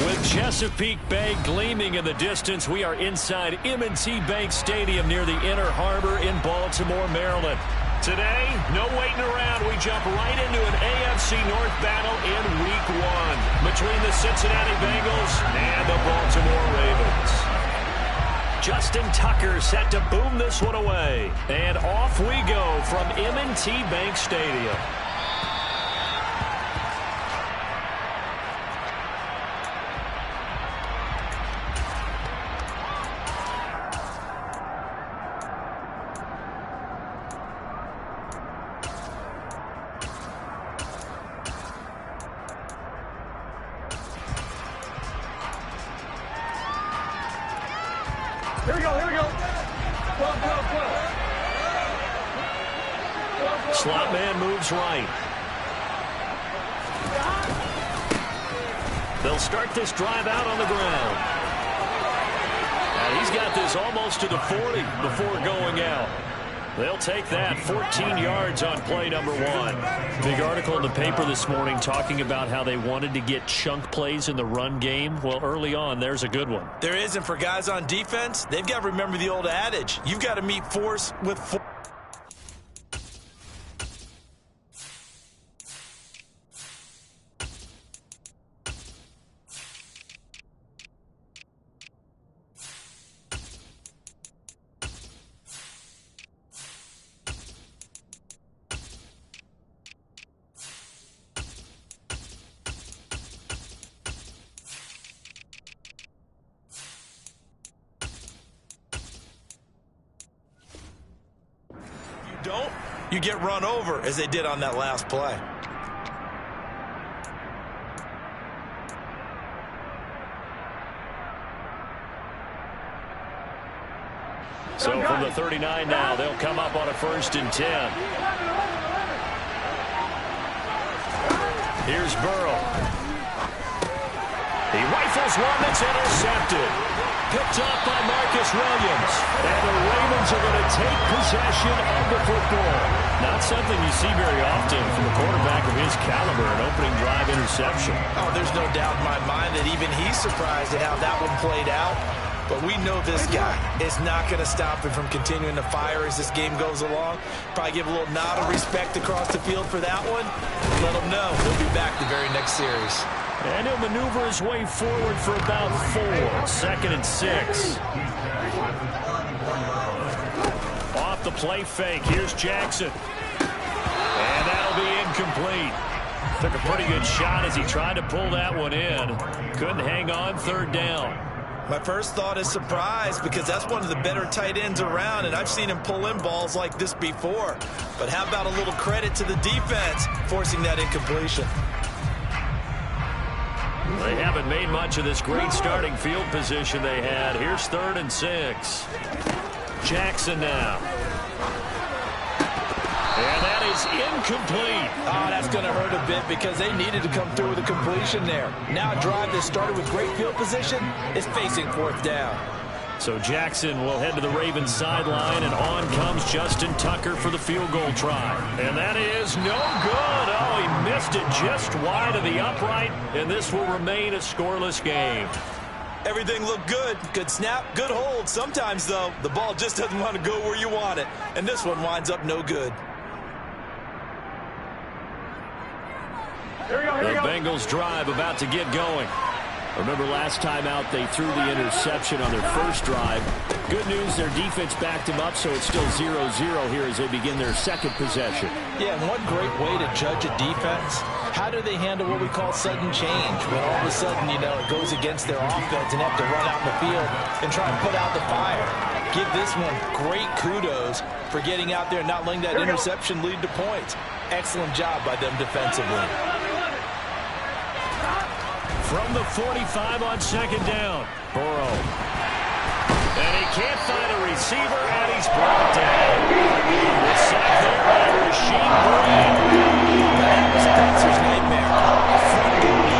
With Chesapeake Bay gleaming in the distance, we are inside M&T Bank Stadium near the Inner Harbor in Baltimore, Maryland. Today, no waiting around. We jump right into an AFC North battle in Week 1 between the Cincinnati Bengals and the Baltimore Ravens. Justin Tucker set to boom this one away. And off we go from M&T Bank Stadium. Here we go. Slot man moves right. They'll start this drive out on the ground. And he's got this almost to the 40 before going out. They'll take that 14 yards on play number 1. Big article in the paper this morning talking about how they wanted to get chunk plays in the run game. Well, early on, there's a good one. There is, and for guys on defense, they've got to remember the old adage. You've got to meet force with force. Don't, you get run over as they did on that last play. So from the 39 now, they'll come up on a 1st and 10. Here's Burrow. He rifles one that's intercepted. Picked off by Marcus Williams. And the Ravens are going to take possession of the football. Not something you see very often from a quarterback of his caliber, an opening drive interception. Oh, there's no doubt in my mind that even he's surprised at how that one played out. But we know this guy is not going to stop him from continuing to fire as this game goes along. Probably give a little nod of respect across the field for that one. Let him know he'll be back the very next series. And he'll maneuver his way forward for about 4. 2nd and 6. Off the play fake. Here's Jackson. And that'll be incomplete. Took a pretty good shot as he tried to pull that one in. Couldn't hang on 3rd down. My first thought is surprise because that's one of the better tight ends around, and I've seen him pull in balls like this before. But how about a little credit to the defense forcing that incompletion? They haven't made much of this great starting field position they had. Here's 3rd and 6. Jackson now. And that is incomplete. Oh, that's going to hurt a bit because they needed to come through with a completion there. Now a drive that started with great field position is facing 4th down. So Jackson will head to the Ravens sideline, and on comes Justin Tucker for the field goal try. And that is no good. Oh, he missed it just wide of the upright, and this will remain a scoreless game. Everything looked good. Good snap, good hold. Sometimes, though, the ball just doesn't want to go where you want it, and this one winds up no good. The Bengals drive about to get going. Remember last time out they threw the interception on their first drive. Good news, their defense backed them up, so it's still 0-0 here as they begin their 2nd possession. Yeah, and one great way to judge a defense, how do they handle what we call sudden change? When all of a sudden, you know, it goes against their offense and have to run out in the field and try and put out the fire. Give this one great kudos for getting out there and not letting that interception lead to points. Excellent job by them defensively. From the 45 on 2nd down, Burrow. And he can't find a receiver, and he's brought down. The sack there by Rasheed Green. That was a Panthers nightmare.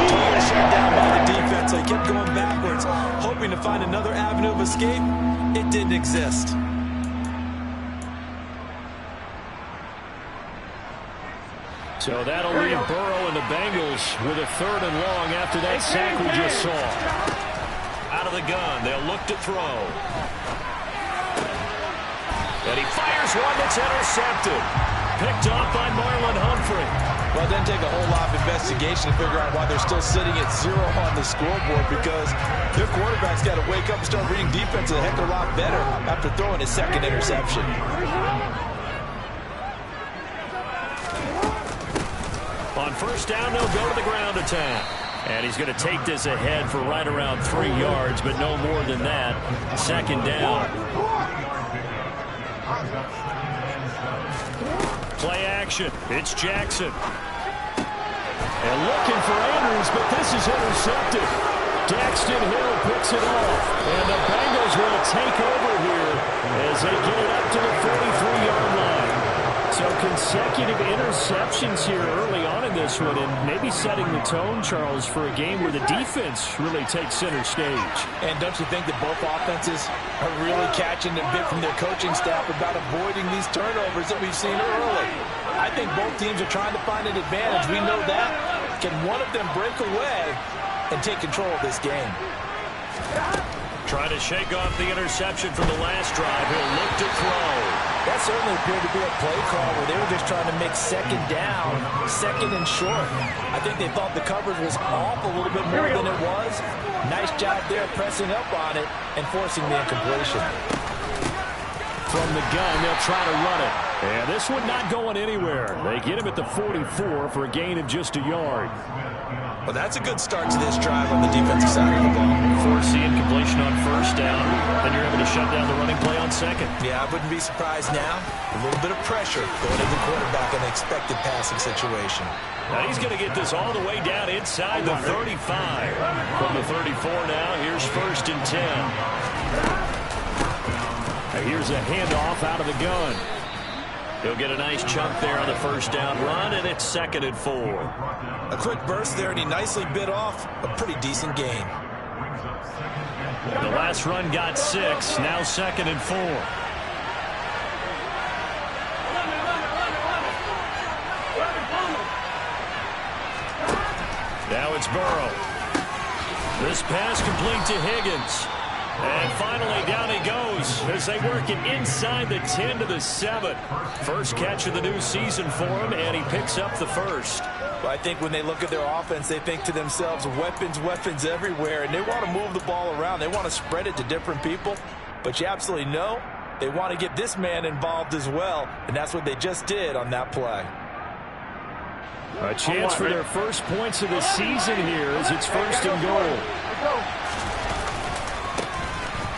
Totally shut down by the defense. They kept going backwards, hoping to find another avenue of escape. It didn't exist. So that'll leave Burrow and the Bengals with a 3rd and long after that sack we just saw. Out of the gun, they'll look to throw. And he fires one that's intercepted. Picked off by Marlon Humphrey. Well, it doesn't take a whole lot of investigation to figure out why they're still sitting at 0 on the scoreboard, because their quarterback's got to wake up and start reading defense a heck of a lot better after throwing his 2nd interception. On 1st down, they'll go to the ground attack. And he's going to take this ahead for right around 3 yards, but no more than that. 2nd down. Play action. It's Jackson. And looking for Andrews, but this is intercepted. Daxton Hill picks it off. And the Bengals will take over here as they get it up to the 43-yard line. So consecutive interceptions here early on in this one, and maybe setting the tone, Charles, for a game where the defense really takes center stage. And don't you think that both offenses are really catching a bit from their coaching staff about avoiding these turnovers that we've seen early? I think both teams are trying to find an advantage. We know that. Can one of them break away and take control of this game? Trying to shake off the interception from the last drive. He'll look to throw. That certainly appeared to be a play call where they were just trying to make 2nd down, 2nd and short. I think they thought the coverage was off a little bit more than it was. Nice job there pressing up on it and forcing the incompletion. From the gun, they'll try to run it. And this one not going anywhere. They get him at the 44 for a gain of just a yard. Well, that's a good start to this drive on the defensive side of the ball. Force the incompletion on 1st down. Then you're able to shut down the running play on 2nd. Yeah, I wouldn't be surprised now. A little bit of pressure going to the quarterback in an expected passing situation. Now he's going to get this all the way down inside the 35. From the 34 now, here's 1st and 10. Now here's a handoff out of the gun. He'll get a nice chunk there on the 1st down run, and it's 2nd and 4. A quick burst there, and he nicely bit off a pretty decent gain. The last run got 6, now 2nd and 4. Now it's Burrow. This pass complete to Higgins. And finally, down he goes as they work it inside the 10 to the 7. First catch of the new season for him, and he picks up the 1st. Well, I think when they look at their offense, they think to themselves, weapons, weapons everywhere, and they want to move the ball around. They want to spread it to different people, but you absolutely know they want to get this man involved as well, and that's what they just did on that play. A chance for their first points of the season here as it's 1st and goal.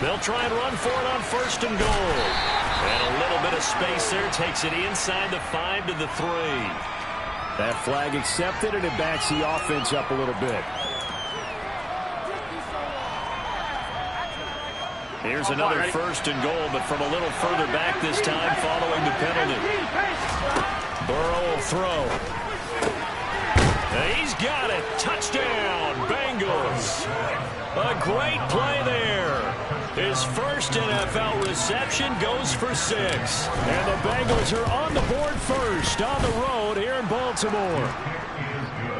They'll try and run for it on 1st and goal. And a little bit of space there takes it inside the 5 to the 3. That flag accepted, and it backs the offense up a little bit. Here's another 1st and goal, but from a little further back this time following the penalty. Burrow will throw. And he's got it. Touchdown, Bengals. A great play there. His first NFL reception goes for 6. And the Bengals are on the board first on the road here in Baltimore.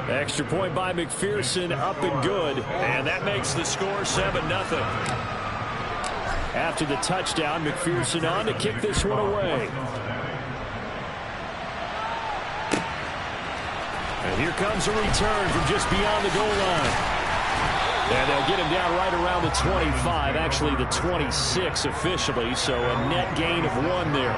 Extra point by McPherson, up and good. And that makes the score 7-0. After the touchdown, McPherson on to kick this one away. And here comes a return from just beyond the goal line. And they'll get him down right around the 25, actually the 26 officially, so a net gain of 1 there.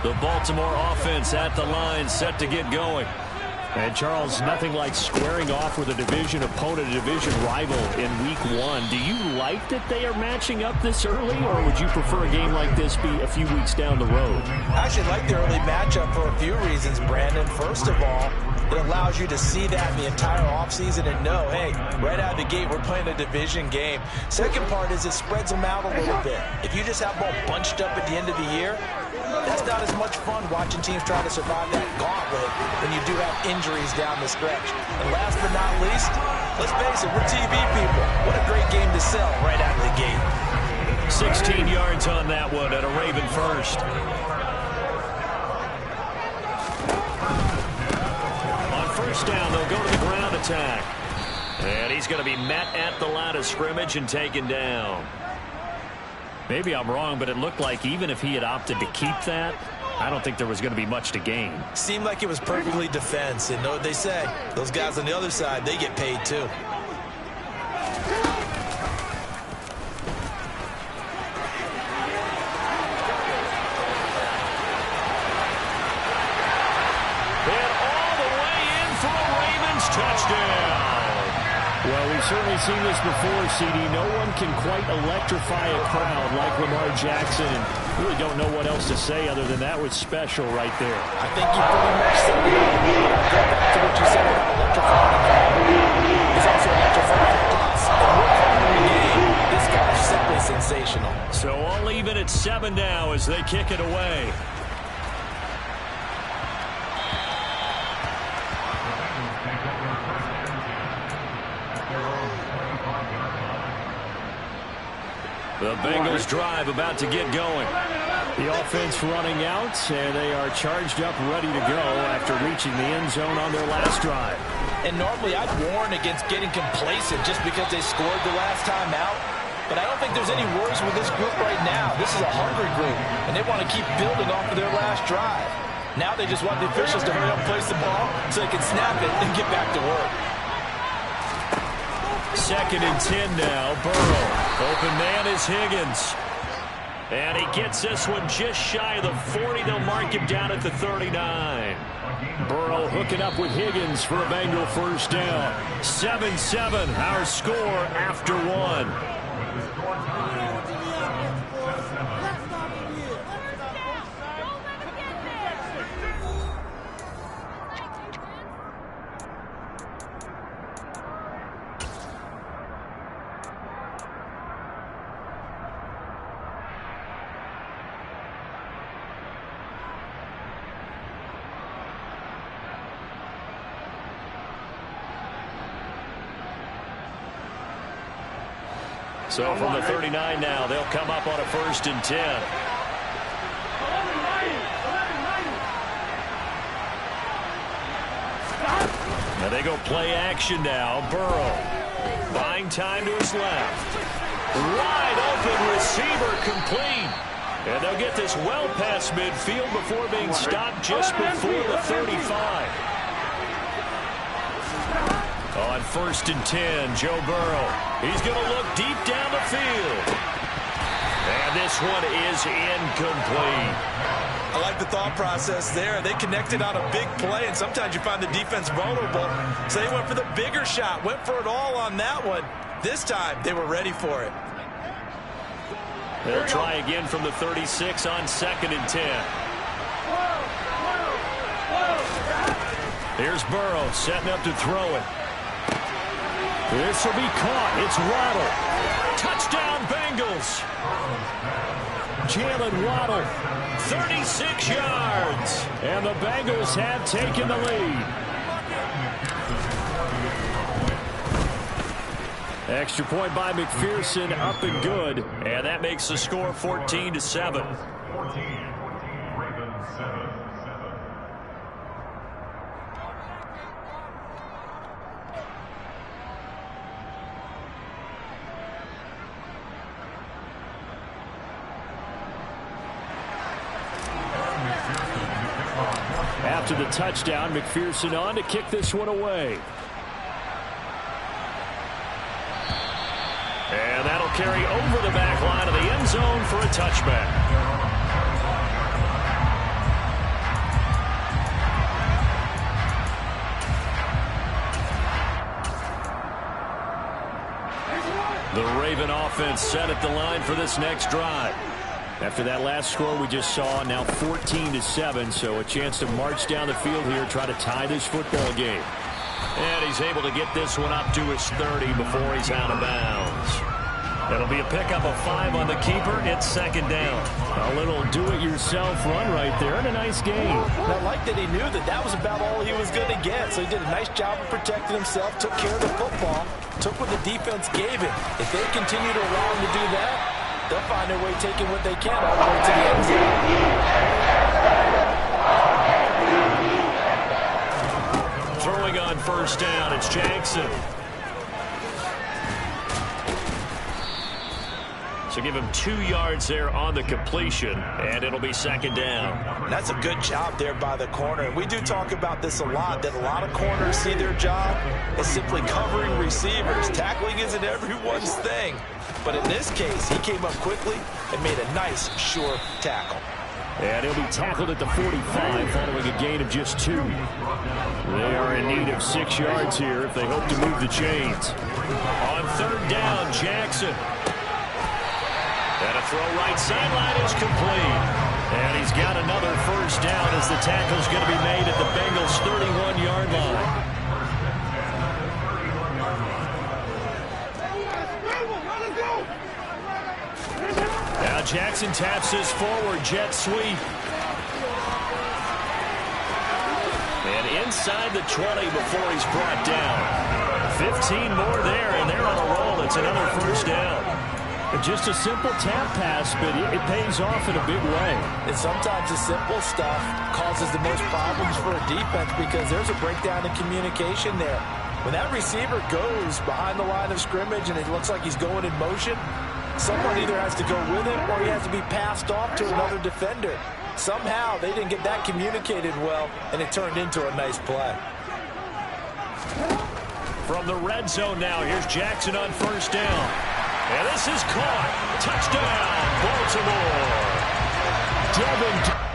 The Baltimore offense at the line, set to get going. And, Charles, nothing like squaring off with a division opponent, a division rival in Week 1. Do you like that they are matching up this early, or would you prefer a game like this be a few weeks down the road? I actually like the early matchup for a few reasons, Brandon. First of all, it allows you to see that in the entire offseason and know, hey, right out of the gate, we're playing a division game. Second part is it spreads them out a little bit. If you just have them all bunched up at the end of the year, That's not as much fun watching teams try to survive that gauntlet when you do have injuries down the stretch. And last but not least, let's face it, we're TV people. What a great game to sell right out of the gate. 16 yards on that one at a Raven first. On first down, they'll go to the ground attack. And he's going to be met at the line of scrimmage and taken down. Maybe I'm wrong, but it looked like even if he had opted to keep that, I don't think there was going to be much to gain. Seemed like it was perfectly defense. And know what they say? Those guys on the other side, they get paid too. Well, we've certainly seen this before, CD. No one can quite electrify a crowd like Lamar Jackson. And really don't know what else to say other than that was special right there. I think you pretty much said it. Go back to what you said about electrifying a crowd. He's also electrifying us. And we're calling the game. This guy is simply sensational. So all even at 7 now as they kick it away. The Bengals drive about to get going. The offense running out, and they are charged up, ready to go after reaching the end zone on their last drive. And normally I'd warn against getting complacent just because they scored the last time out. But I don't think there's any worries with this group right now. This is a hungry group, and they want to keep building off of their last drive. Now they just want the officials to hurry up and place the ball so they can snap it and get back to work. 2nd and 10 now. Burrow. Open man is Higgins. And he gets this one just shy of the 40. They'll mark him down at the 39. Burrow hooking up with Higgins for a Bengal first down. 7-7, our score after 1. So from the 39 now, they'll come up on a 1st and 10. Now they go play action now. Burrow buying time to his left. Wide open receiver complete. And they'll get this well past midfield before being stopped just before the 35. On 1st and 10, Joe Burrow. He's going to look deep down the field. And this one is incomplete. I like the thought process there. They connected on a big play, and sometimes you find the defense vulnerable. So they went for the bigger shot, went for it all on that one. This time, they were ready for it. They'll try again from the 36 on 2nd and 10. Here's Burrow setting up to throw it. This will be caught. It's Waddle. Touchdown, Bengals. Jalen Waddle, 36 yards. And the Bengals have taken the lead. Extra point by McPherson, up and good. And that makes the score 14-7. After the touchdown, McPherson on to kick this one away. And that'll carry over the back line of the end zone for a touchback. The Raven offense set at the line for this next drive. After that last score we just saw, now 14-7, so a chance to march down the field here, try to tie this football game. And he's able to get this one up to his 30 before he's out of bounds. It'll be a pickup of 5 on the keeper. It's second down. A little do-it-yourself run right there and a nice gain. I like that he knew that that was about all he was going to get. So he did a nice job of protecting himself, took care of the football, took what the defense gave him. If they continue to allow him to do that, they'll find their way taking what they can all the way to the end zone. Throwing on first down, it's Jackson. So give him 2 yards there on the completion, and it'll be second down. That's a good job there by the corner. And we do talk about this a lot, that a lot of corners see their job as simply covering receivers. Tackling isn't everyone's thing. But in this case, he came up quickly and made a nice, sure tackle. And he'll be tackled at the 45 following a gain of just 2. They are in need of 6 yards here if they hope to move the chains. On third down, Jackson. And a throw right sideline is complete. And he's got another first down as the tackle's going to be made at the Bengals' 31-yard line. Now Jackson taps his forward jet sweep. And inside the 20 before he's brought down. 15 more there, and they're on a roll. It's another first down. Just a simple tap pass, but it pays off in a big way. And sometimes the simple stuff causes the most problems for a defense because there's a breakdown in communication there. When that receiver goes behind the line of scrimmage and it looks like he's going in motion, someone either has to go with him or he has to be passed off to another defender. Somehow they didn't get that communicated well, and it turned into a nice play. From the red zone now, here's Jackson on first down. And this is caught. Touchdown, Baltimore. Devin